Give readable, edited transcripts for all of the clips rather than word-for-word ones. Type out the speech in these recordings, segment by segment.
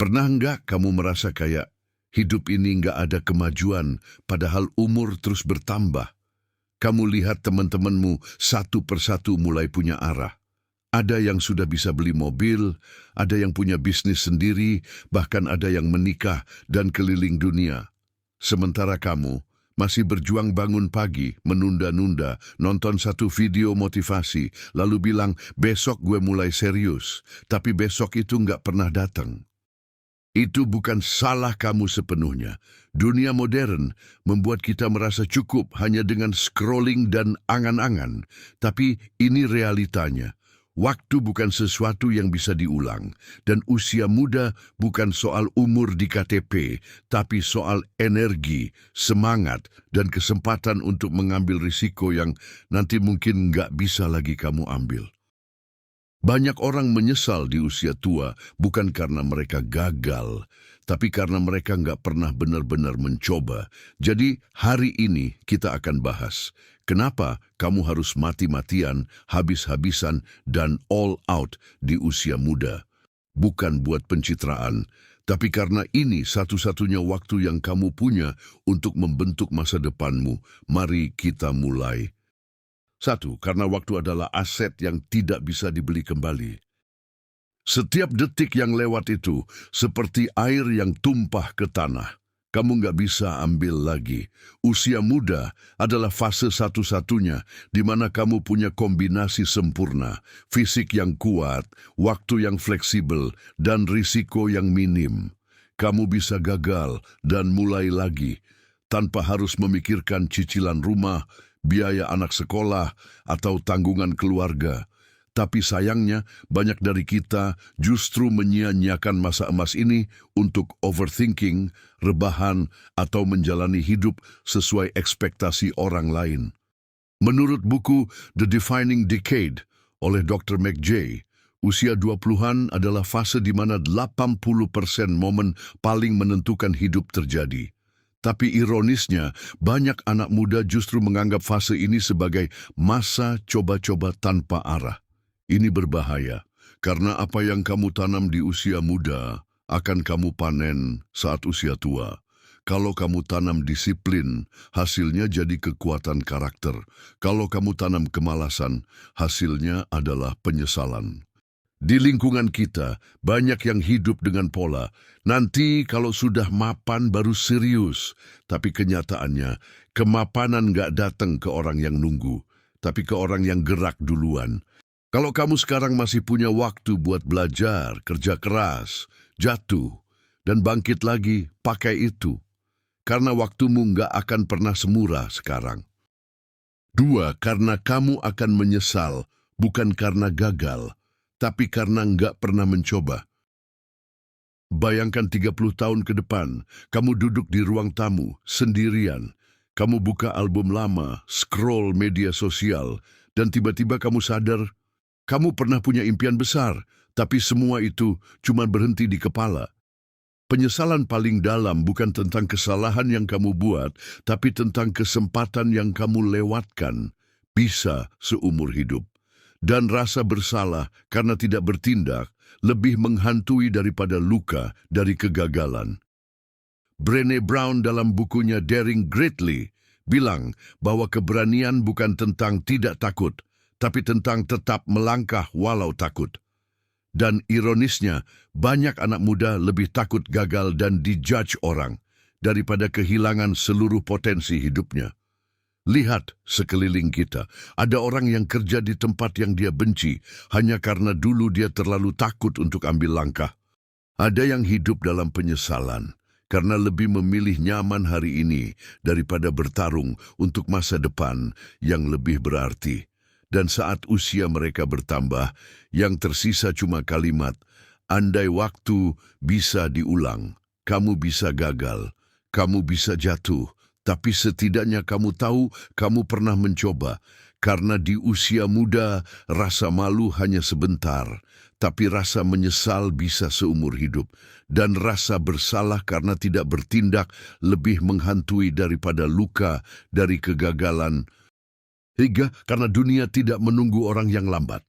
Pernah nggak kamu merasa kayak hidup ini nggak ada kemajuan, padahal umur terus bertambah? Kamu lihat teman-temanmu satu persatu mulai punya arah. Ada yang sudah bisa beli mobil, ada yang punya bisnis sendiri, bahkan ada yang menikah dan keliling dunia. Sementara kamu masih berjuang bangun pagi, menunda-nunda, nonton satu video motivasi, lalu bilang, besok gue mulai serius. Tapi besok itu nggak pernah datang. Itu bukan salah kamu sepenuhnya. Dunia modern membuat kita merasa cukup hanya dengan scrolling dan angan-angan. Tapi ini realitanya. Waktu bukan sesuatu yang bisa diulang. Dan usia muda bukan soal umur di KTP, tapi soal energi, semangat, dan kesempatan untuk mengambil risiko yang nanti mungkin nggak bisa lagi kamu ambil. Banyak orang menyesal di usia tua bukan karena mereka gagal, tapi karena mereka nggak pernah benar-benar mencoba. Jadi hari ini kita akan bahas kenapa kamu harus mati-matian, habis-habisan, dan all out di usia muda. Bukan buat pencitraan, tapi karena ini satu-satunya waktu yang kamu punya untuk membentuk masa depanmu. Mari kita mulai. 1. Karena waktu adalah aset yang tidak bisa dibeli kembali. Setiap detik yang lewat itu seperti air yang tumpah ke tanah. Kamu nggak bisa ambil lagi. Usia muda adalah fase satu-satunya di mana kamu punya kombinasi sempurna, fisik yang kuat, waktu yang fleksibel, dan risiko yang minim. Kamu bisa gagal dan mulai lagi tanpa harus memikirkan cicilan rumah, biaya anak sekolah, atau tanggungan keluarga. Tapi sayangnya, banyak dari kita justru menyia-nyiakan masa emas ini untuk overthinking, rebahan, atau menjalani hidup sesuai ekspektasi orang lain. Menurut buku The Defining Decade oleh Dr. McJ, usia 20-an adalah fase di mana 80% momen paling menentukan hidup terjadi. Tapi ironisnya, banyak anak muda justru menganggap fase ini sebagai masa coba-coba tanpa arah. Ini berbahaya, karena apa yang kamu tanam di usia muda akan kamu panen saat usia tua. Kalau kamu tanam disiplin, hasilnya jadi kekuatan karakter. Kalau kamu tanam kemalasan, hasilnya adalah penyesalan. Di lingkungan kita, banyak yang hidup dengan pola, nanti kalau sudah mapan baru serius. Tapi kenyataannya, kemapanan nggak datang ke orang yang nunggu, tapi ke orang yang gerak duluan. Kalau kamu sekarang masih punya waktu buat belajar, kerja keras, jatuh, dan bangkit lagi, pakai itu. Karena waktumu nggak akan pernah semurah sekarang. 2. Karena kamu akan menyesal, bukan karena gagal, tapi karena nggak pernah mencoba. Bayangkan 30 tahun ke depan, kamu duduk di ruang tamu, sendirian. Kamu buka album lama, scroll media sosial, dan tiba-tiba kamu sadar, kamu pernah punya impian besar, tapi semua itu cuma berhenti di kepala. Penyesalan paling dalam bukan tentang kesalahan yang kamu buat, tapi tentang kesempatan yang kamu lewatkan, bisa seumur hidup. Dan rasa bersalah karena tidak bertindak lebih menghantui daripada luka dari kegagalan. Brené Brown dalam bukunya Daring Greatly bilang bahwa keberanian bukan tentang tidak takut, tapi tentang tetap melangkah walau takut. Dan ironisnya, banyak anak muda lebih takut gagal dan dijudge orang daripada kehilangan seluruh potensi hidupnya. Lihat sekeliling kita, ada orang yang kerja di tempat yang dia benci hanya karena dulu dia terlalu takut untuk ambil langkah. Ada yang hidup dalam penyesalan karena lebih memilih nyaman hari ini daripada bertarung untuk masa depan yang lebih berarti. Dan saat usia mereka bertambah, yang tersisa cuma kalimat, andai waktu bisa diulang, kamu bisa gagal, kamu bisa jatuh, tapi setidaknya kamu tahu kamu pernah mencoba. Karena di usia muda, rasa malu hanya sebentar, tapi rasa menyesal bisa seumur hidup. Dan rasa bersalah karena tidak bertindak lebih menghantui daripada luka dari kegagalan. Hingga karena dunia tidak menunggu orang yang lambat.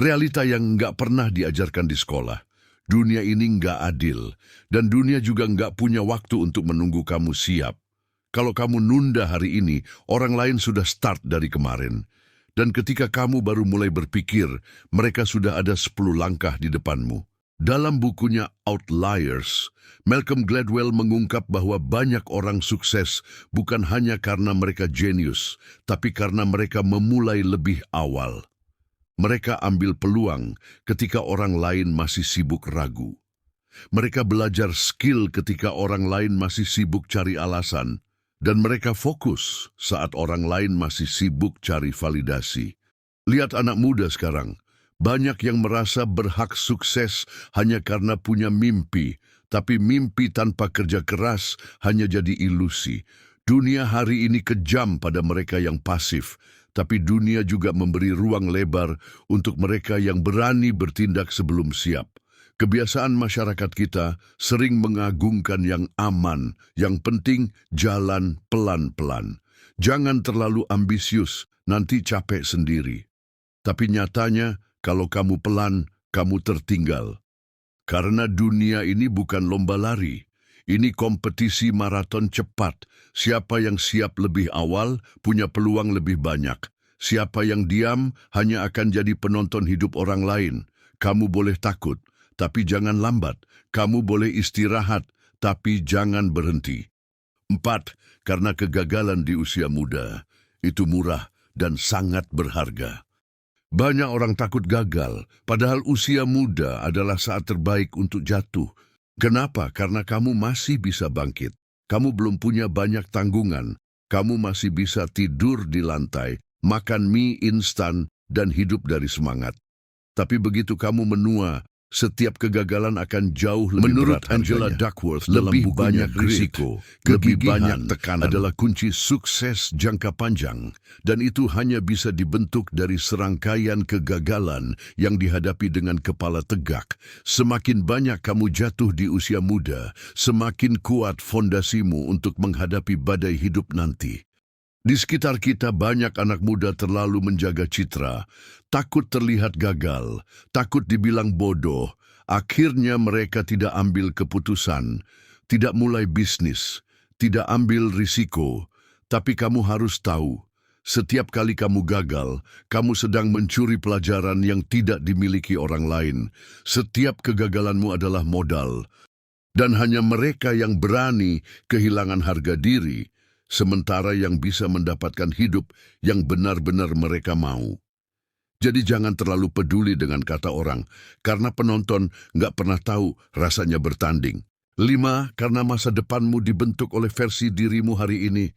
Realita yang nggak pernah diajarkan di sekolah. Dunia ini nggak adil, dan dunia juga nggak punya waktu untuk menunggu kamu siap. Kalau kamu nunda hari ini, orang lain sudah start dari kemarin. Dan ketika kamu baru mulai berpikir, mereka sudah ada 10 langkah di depanmu. Dalam bukunya Outliers, Malcolm Gladwell mengungkap bahwa banyak orang sukses bukan hanya karena mereka jenius, tapi karena mereka memulai lebih awal. Mereka ambil peluang ketika orang lain masih sibuk ragu. Mereka belajar skill ketika orang lain masih sibuk cari alasan. Dan mereka fokus saat orang lain masih sibuk cari validasi. Lihat anak muda sekarang. Banyak yang merasa berhak sukses hanya karena punya mimpi, tapi mimpi tanpa kerja keras hanya jadi ilusi. Dunia hari ini kejam pada mereka yang pasif, tapi dunia juga memberi ruang lebar untuk mereka yang berani bertindak sebelum siap. Kebiasaan masyarakat kita sering mengagungkan yang aman, yang penting jalan pelan-pelan. Jangan terlalu ambisius, nanti capek sendiri. Tapi nyatanya, kalau kamu pelan, kamu tertinggal. Karena dunia ini bukan lomba lari. Ini kompetisi maraton cepat. Siapa yang siap lebih awal, punya peluang lebih banyak. Siapa yang diam, hanya akan jadi penonton hidup orang lain. Kamu boleh takut, tapi jangan lambat. Kamu boleh istirahat, tapi jangan berhenti. 4. Karena kegagalan di usia muda, itu murah dan sangat berharga. Banyak orang takut gagal, padahal usia muda adalah saat terbaik untuk jatuh. Kenapa? Karena kamu masih bisa bangkit. Kamu belum punya banyak tanggungan. Kamu masih bisa tidur di lantai, makan mie instan, dan hidup dari semangat. Tapi begitu kamu menua, setiap kegagalan akan jauh lebih Menurut berat Angela harganya. Duckworth dalam Lebih bukunya banyak risiko, lebih banyak tekanan adalah kunci sukses jangka panjang. Dan itu hanya bisa dibentuk dari serangkaian kegagalan yang dihadapi dengan kepala tegak. Semakin banyak kamu jatuh di usia muda, semakin kuat fondasimu untuk menghadapi badai hidup nanti. Di sekitar kita banyak anak muda terlalu menjaga citra, takut terlihat gagal, takut dibilang bodoh. Akhirnya mereka tidak ambil keputusan, tidak mulai bisnis, tidak ambil risiko. Tapi kamu harus tahu, setiap kali kamu gagal, kamu sedang mencuri pelajaran yang tidak dimiliki orang lain. Setiap kegagalanmu adalah modal, dan hanya mereka yang berani kehilangan harga diri, sementara yang bisa mendapatkan hidup yang benar-benar mereka mau. Jadi jangan terlalu peduli dengan kata orang, karena penonton nggak pernah tahu rasanya bertanding. 5. Karena masa depanmu dibentuk oleh versi dirimu hari ini.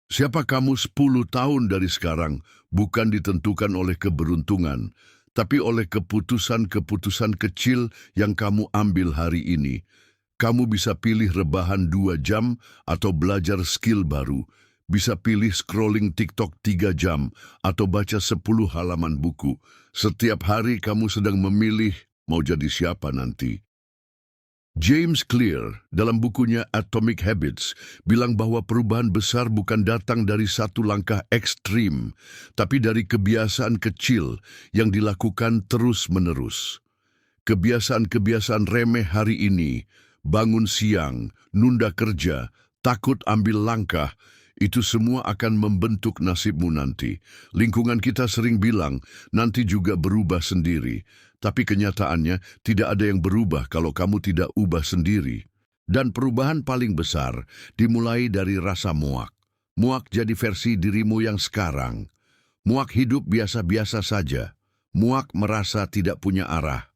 Siapa kamu 10 tahun dari sekarang bukan ditentukan oleh keberuntungan, tapi oleh keputusan-keputusan kecil yang kamu ambil hari ini. Kamu bisa pilih rebahan 2 jam atau belajar skill baru. Bisa pilih scrolling TikTok 3 jam atau baca 10 halaman buku. Setiap hari kamu sedang memilih mau jadi siapa nanti. James Clear dalam bukunya Atomic Habits bilang bahwa perubahan besar bukan datang dari satu langkah ekstrim, tapi dari kebiasaan kecil yang dilakukan terus-menerus. Kebiasaan-kebiasaan remeh hari ini, bangun siang, nunda kerja, takut ambil langkah, itu semua akan membentuk nasibmu nanti. Lingkungan kita sering bilang, nanti juga berubah sendiri. Tapi kenyataannya, tidak ada yang berubah kalau kamu tidak ubah sendiri. Dan perubahan paling besar dimulai dari rasa muak. Muak jadi versi dirimu yang sekarang. Muak hidup biasa-biasa saja. Muak merasa tidak punya arah.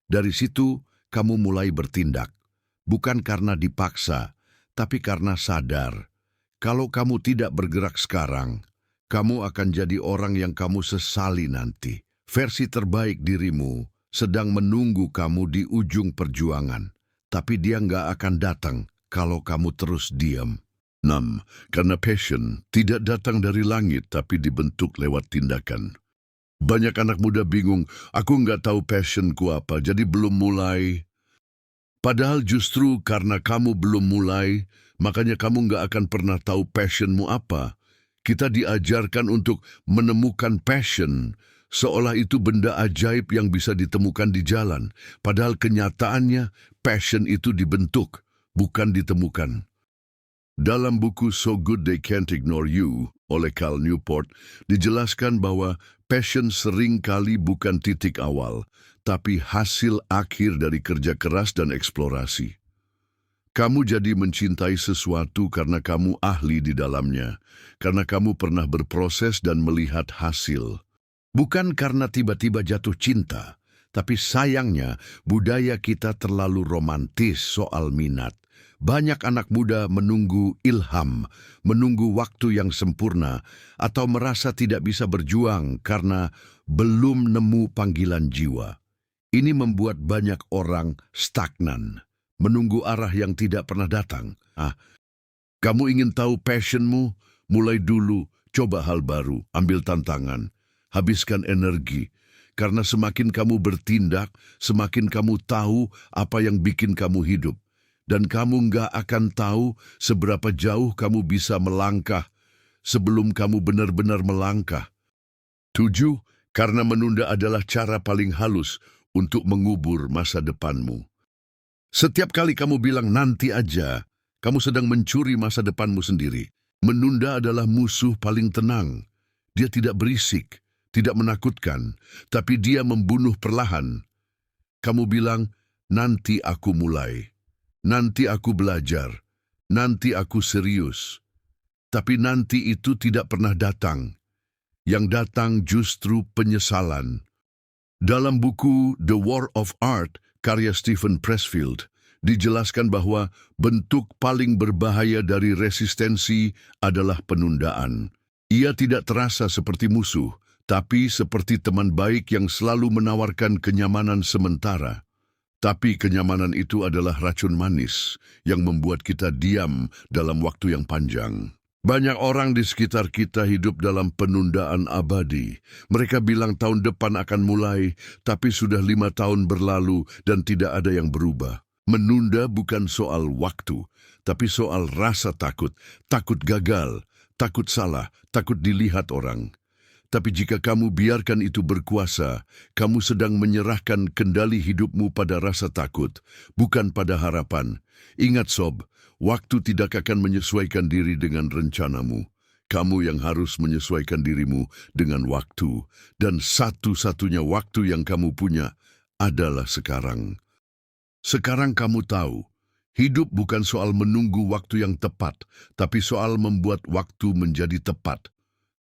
Dari situ, kamu mulai bertindak. Bukan karena dipaksa, tapi karena sadar. Kalau kamu tidak bergerak sekarang, kamu akan jadi orang yang kamu sesali nanti. Versi terbaik dirimu sedang menunggu kamu di ujung perjuangan. Tapi dia nggak akan datang kalau kamu terus diam. 6. Karena passion tidak datang dari langit tapi dibentuk lewat tindakan. Banyak anak muda bingung, aku nggak tahu passionku apa, jadi belum mulai. Padahal justru karena kamu belum mulai, makanya kamu nggak akan pernah tahu passionmu apa. Kita diajarkan untuk menemukan passion Seolah itu benda ajaib yang bisa ditemukan di jalan, padahal kenyataannya passion itu dibentuk, bukan ditemukan. Dalam buku So Good They Can't Ignore You oleh Cal Newport, dijelaskan bahwa passion seringkali bukan titik awal, tapi hasil akhir dari kerja keras dan eksplorasi. Kamu jadi mencintai sesuatu karena kamu ahli di dalamnya, karena kamu pernah berproses dan melihat hasil. Bukan karena tiba-tiba jatuh cinta, tapi sayangnya budaya kita terlalu romantis soal minat. Banyak anak muda menunggu ilham, menunggu waktu yang sempurna, atau merasa tidak bisa berjuang karena belum nemu panggilan jiwa. Ini membuat banyak orang stagnan, menunggu arah yang tidak pernah datang. Kamu ingin tahu passionmu? Mulai dulu, coba hal baru, ambil tantangan. Habiskan energi, karena semakin kamu bertindak, semakin kamu tahu apa yang bikin kamu hidup. Dan kamu nggak akan tahu seberapa jauh kamu bisa melangkah sebelum kamu benar-benar melangkah. 7. Karena menunda adalah cara paling halus untuk mengubur masa depanmu. Setiap kali kamu bilang nanti aja, kamu sedang mencuri masa depanmu sendiri. Menunda adalah musuh paling tenang. Dia tidak berisik, tidak menakutkan, tapi dia membunuh perlahan. Kamu bilang, nanti aku mulai, nanti aku belajar, nanti aku serius. Tapi nanti itu tidak pernah datang. Yang datang justru penyesalan. Dalam buku The War of Art, karya Stephen Pressfield, dijelaskan bahwa bentuk paling berbahaya dari resistensi adalah penundaan. Ia tidak terasa seperti musuh, tapi seperti teman baik yang selalu menawarkan kenyamanan sementara. Tapi kenyamanan itu adalah racun manis yang membuat kita diam dalam waktu yang panjang. Banyak orang di sekitar kita hidup dalam penundaan abadi. Mereka bilang tahun depan akan mulai, tapi sudah 5 tahun berlalu dan tidak ada yang berubah. Menunda bukan soal waktu, tapi soal rasa takut. Takut gagal, takut salah, takut dilihat orang. Tapi jika kamu biarkan itu berkuasa, kamu sedang menyerahkan kendali hidupmu pada rasa takut, bukan pada harapan. Ingat sob, waktu tidak akan menyesuaikan diri dengan rencanamu. Kamu yang harus menyesuaikan dirimu dengan waktu, dan satu-satunya waktu yang kamu punya adalah sekarang. Sekarang kamu tahu, hidup bukan soal menunggu waktu yang tepat, tapi soal membuat waktu menjadi tepat.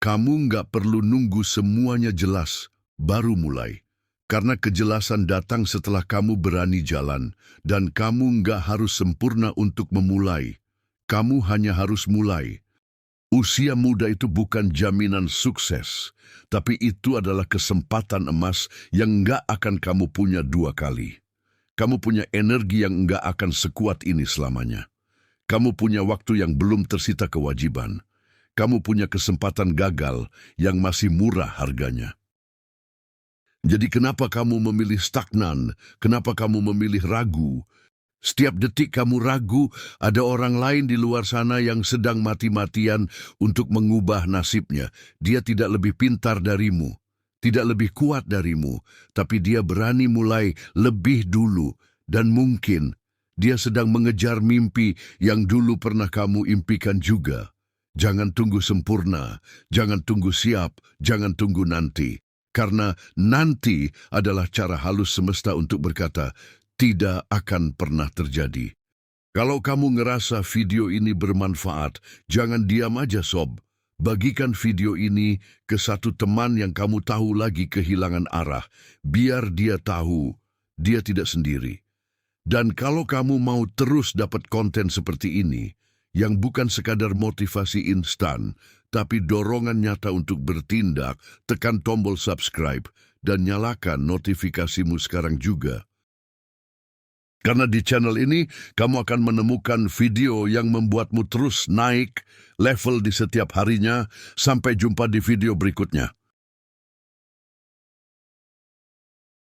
Kamu nggak perlu nunggu semuanya jelas, baru mulai. Karena kejelasan datang setelah kamu berani jalan, dan kamu nggak harus sempurna untuk memulai. Kamu hanya harus mulai. Usia muda itu bukan jaminan sukses, tapi itu adalah kesempatan emas yang nggak akan kamu punya 2 kali. Kamu punya energi yang nggak akan sekuat ini selamanya. Kamu punya waktu yang belum tersita kewajiban. Kamu punya kesempatan gagal yang masih murah harganya. Jadi kenapa kamu memilih stagnan? Kenapa kamu memilih ragu? Setiap detik kamu ragu, ada orang lain di luar sana yang sedang mati-matian untuk mengubah nasibnya. Dia tidak lebih pintar darimu, tidak lebih kuat darimu, tapi dia berani mulai lebih dulu. Dan mungkin dia sedang mengejar mimpi yang dulu pernah kamu impikan juga. Jangan tunggu sempurna, jangan tunggu siap, jangan tunggu nanti. Karena nanti adalah cara halus semesta untuk berkata, tidak akan pernah terjadi. Kalau kamu ngerasa video ini bermanfaat, jangan diam aja sob. Bagikan video ini ke satu teman yang kamu tahu lagi kehilangan arah, biar dia tahu dia tidak sendiri. Dan kalau kamu mau terus dapat konten seperti ini, yang bukan sekadar motivasi instan, tapi dorongan nyata untuk bertindak, tekan tombol subscribe dan nyalakan notifikasimu sekarang juga. Karena di channel ini, kamu akan menemukan video yang membuatmu terus naik level di setiap harinya. Sampai jumpa di video berikutnya.